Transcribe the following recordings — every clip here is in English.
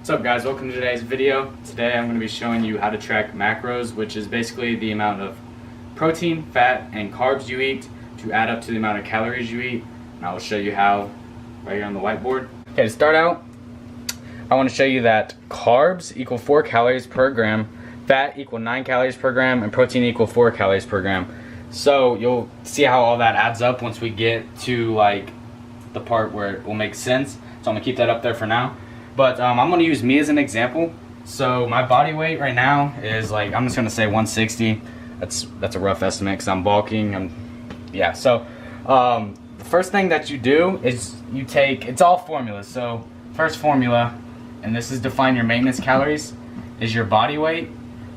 What's up guys, welcome to today's video. Today I'm going to be showing you how to track macros, which is basically the amount of protein, fat, and carbs you eat to add up to the amount of calories you eat. And I will show you how right here on the whiteboard. Okay, to start out, I want to show you that carbs equal 4 calories per gram, fat equal 9 calories per gram, and protein equal 4 calories per gram. So you'll see how all that adds up once we get to like the part where it will make sense. So I'm going to keep that up there for now. But I'm going to use me as an example. So my body weight right now is like, I'm just going to say 160. That's a rough estimate because I'm bulking. So the first thing that you do is you take, it's all formulas. So first formula, and this is define your maintenance calories, is your body weight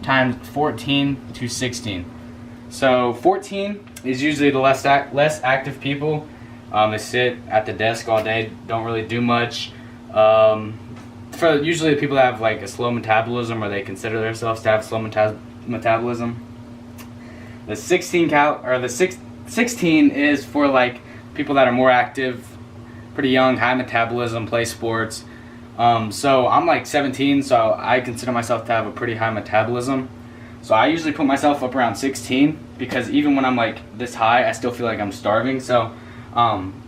times 14 to 16. So 14 is usually the less active people. They sit at the desk all day, don't really do much. For usually the people that have like a slow metabolism, or they consider themselves to have slow metabolism. The 16 is for like people that are more active, pretty young, high metabolism, play sports. So I'm like 17, so I consider myself to have a pretty high metabolism. So I usually put myself up around 16 because even when I'm like this high, I still feel like I'm starving. So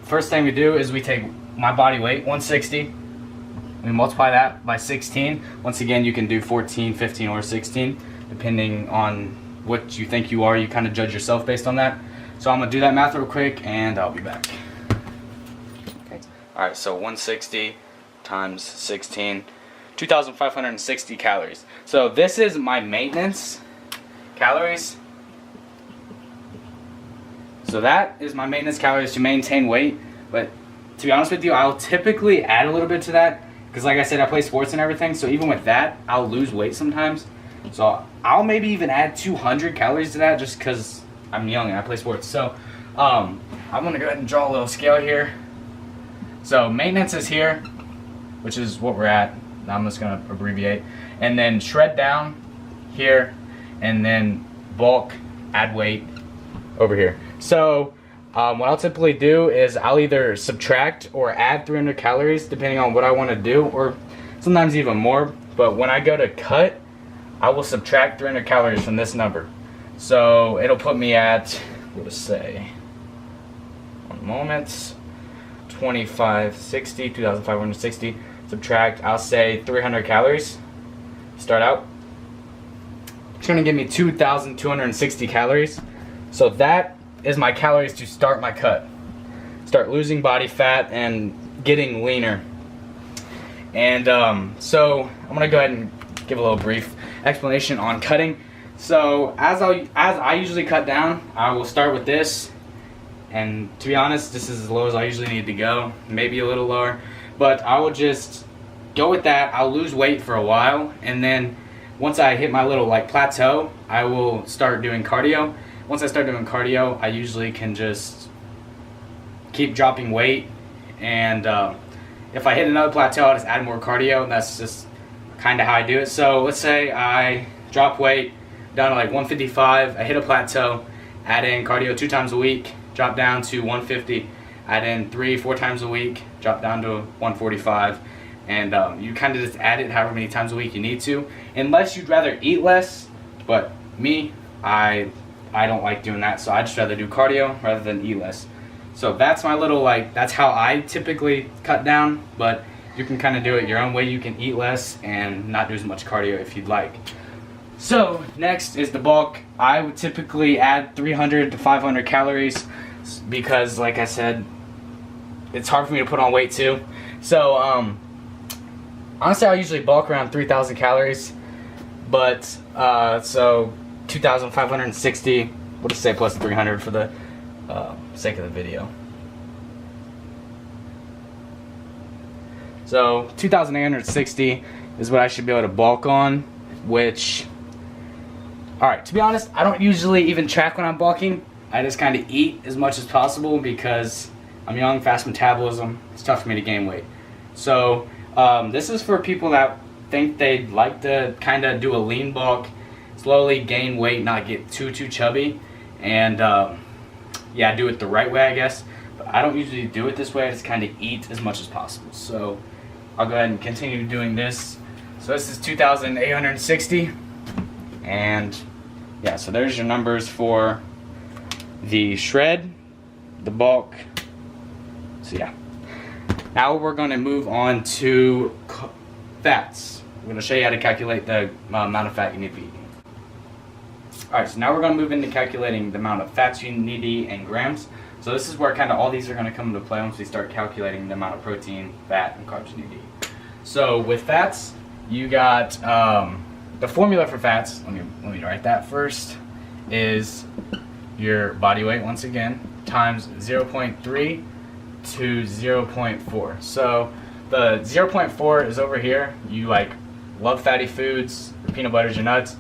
first thing we do is we take my body weight, 160. We multiply that by 16. Once again, you can do 14, 15, or 16, depending on what you think you are. You kind of judge yourself based on that. So I'm going to do that math real quick, and I'll be back. Okay. Alright, so 160 times 16, 2,560 calories. So this is my maintenance calories. So that is my maintenance calories to maintain weight. But to be honest with you, I'll typically add a little bit to that. Because like I said, I play sports and everything, so even with that, I'll lose weight sometimes. So I'll maybe even add 200 calories to that just because I'm young and I play sports. So I'm going to go ahead and draw a little scale here. So maintenance is here, which is what we're at. I'm just going to abbreviate. And then shred down here, and then bulk, add weight over here. So what I'll typically do is I'll either subtract or add 300 calories depending on what I want to do, or sometimes even more. But when I go to cut, I will subtract 300 calories from this number. So it'll put me at, what to say, 1 moment, 2560, 2560, subtract, I'll say 300 calories. Start out. It's going to give me 2,260 calories. So that is my calories to start my cut. Start losing body fat and getting leaner. And so I'm gonna go ahead and give a little brief explanation on cutting. So as I usually cut down, I will start with this. And to be honest, this is as low as I usually need to go, maybe a little lower. But I will just go with that. I'll lose weight for a while, and then once I hit my little like plateau, I will start doing cardio. Once I start doing cardio, I usually can just keep dropping weight, and if I hit another plateau, I'll just add more cardio, and that's just kind of how I do it. So let's say I drop weight down to like 155, I hit a plateau, add in cardio 2 times a week, drop down to 150, add in 3-4 times a week, drop down to 145, and you kind of just add it however many times a week you need to, unless you'd rather eat less. But me, I don't like doing that, so I'd just rather do cardio rather than eat less. So that's my little, like, that's how I typically cut down, but you can kind of do it your own way. You can eat less and not do as much cardio if you'd like. So next is the bulk. I would typically add 300 to 500 calories because, like I said, it's hard for me to put on weight too. So honestly, I usually bulk around 3,000 calories, but so 2,560, we'll just say plus 300 for the sake of the video. So 2,860 is what I should be able to bulk on, which, alright, to be honest, I don't usually even track when I'm bulking. I just kind of eat as much as possible because I'm young, fast metabolism. It's tough for me to gain weight. So this is for people that think they'd like to kind of do a lean bulk, slowly gain weight, not get too chubby, and yeah, do it the right way, I guess. But I don't usually do it this way. I just kind of eat as much as possible. So I'll go ahead and continue doing this So this is 2,860, and yeah, so there's your numbers for the shred, the bulk. So yeah. Now we're going to move on to fats. I'm going to show you how to calculate the amount of fat you need to eat. Alright, so now we're going to move into calculating the amount of fats you need to eat in grams. So this is where kind of all these are going to come into play once we start calculating the amount of protein, fat, and carbs you need to eat. So with fats, you got the formula for fats. Let me write that first. Is your body weight once again times 0.3 to 0.4. So the 0.4 is over here. You like love fatty foods, your peanut butters, your nuts.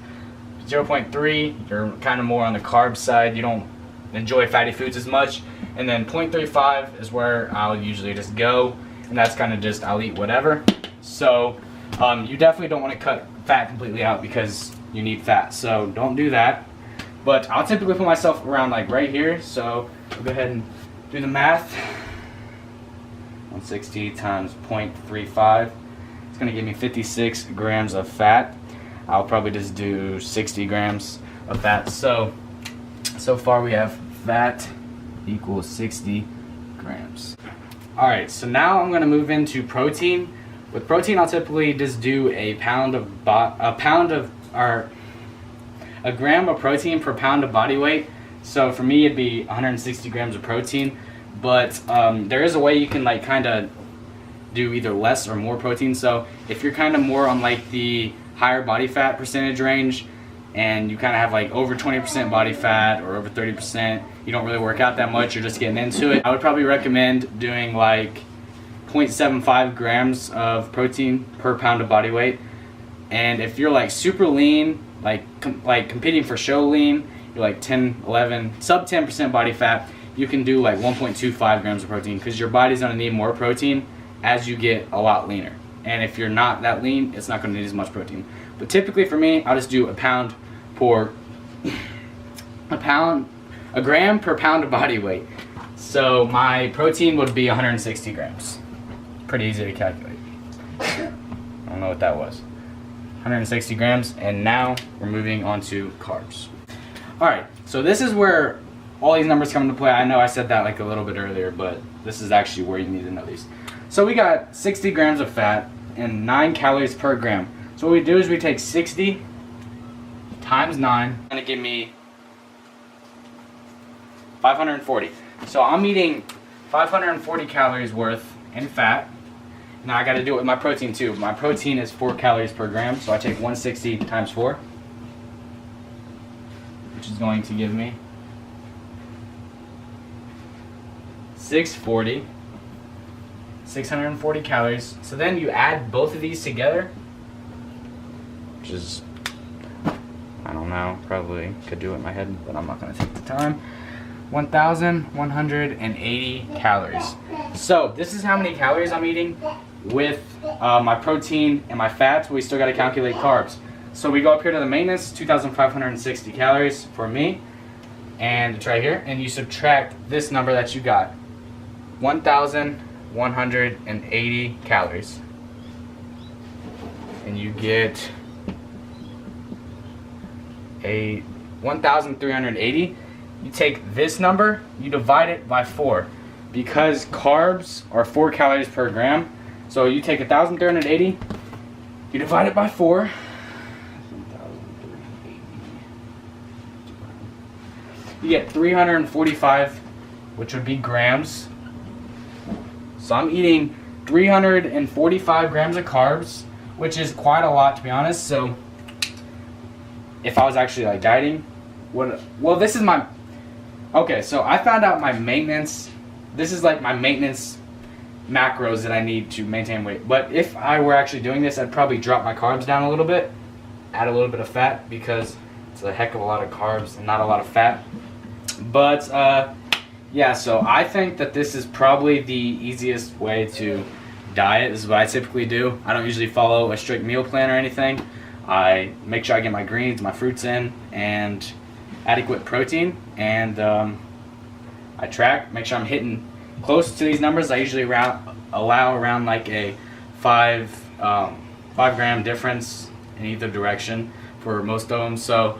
0.3, you're kind of more on the carb side. You don't enjoy fatty foods as much. And then 0.35 is where I'll usually just go, and that's kind of just I'll eat whatever. So you definitely don't want to cut fat completely out because you need fat. So don't do that. But I'll typically put myself around like right here. So I'll go ahead and do the math. 160 times 0.35. It's going to give me 56 grams of fat. I'll probably just do 60 grams of fat. So far we have fat equals 60 grams. Alright, so now I'm going to move into protein. With protein, I'll typically just do a gram of protein per pound of body weight. So for me, it'd be 160 grams of protein. But there is a way you can like kind of do either less or more protein. So if you're kind of more on like the higher body fat percentage range, and you kind of have like over 20% body fat or over 30%, you don't really work out that much, you're just getting into it, I would probably recommend doing like 0.75 grams of protein per pound of body weight. And if you're like super lean, like competing for show lean, you're like 10, 11, sub 10% body fat, you can do like 1.25 grams of protein, because your body's going to need more protein as you get a lot leaner. And if you're not that lean, it's not going to need as much protein. But typically for me, I'll just do a gram per pound of body weight. So my protein would be 160 grams. Pretty easy to calculate. I don't know what that was. 160 grams, and now we're moving on to carbs. Alright, so this is where all these numbers come into play. I know I said that like a little bit earlier, but this is actually where you need to know these. So we got 60 grams of fat and 9 calories per gram. So what we do is we take 60 times 9, it's going to give me 540. So I'm eating 540 calories worth in fat. Now I got to do it with my protein too. My protein is 4 calories per gram, so I take 160 times 4, which is going to give me 640 calories. So then you add both of these together, which is, I don't know, probably could do it in my head, but I'm not going to take the time. 1,180 calories. So this is how many calories I'm eating with my protein and my fats. We still got to calculate carbs. So we go up here to the maintenance, 2,560 calories for me, and it's right here, and you subtract this number that you got, 1,180 calories, and you get a 1,380. You take this number, you divide it by 4, because carbs are 4 calories per gram. So you take 1,380, you divide it by 4, you get 345, which would be grams. So I'm eating 345 grams of carbs, which is quite a lot, to be honest. So if I was actually like dieting, this is my, okay, so I found out my maintenance, this is like my maintenance macros that I need to maintain weight. But if I were actually doing this, I'd probably drop my carbs down a little bit, add a little bit of fat, because it's a heck of a lot of carbs and not a lot of fat. But yeah, so I think that this is probably the easiest way to diet. This is what I typically do. I don't usually follow a strict meal plan or anything. I make sure I get my greens, my fruits in, and adequate protein, and I track, make sure I'm hitting close to these numbers. I usually allow around like a 5 5 gram difference in either direction for most of them. So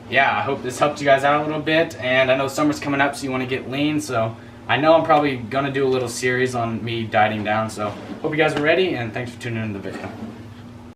yeah, I hope this helped you guys out a little bit. And I know summer's coming up, so you want to get lean. So I know I'm probably gonna do a little series on me dieting down. So hope you guys are ready, and thanks for tuning in to the video.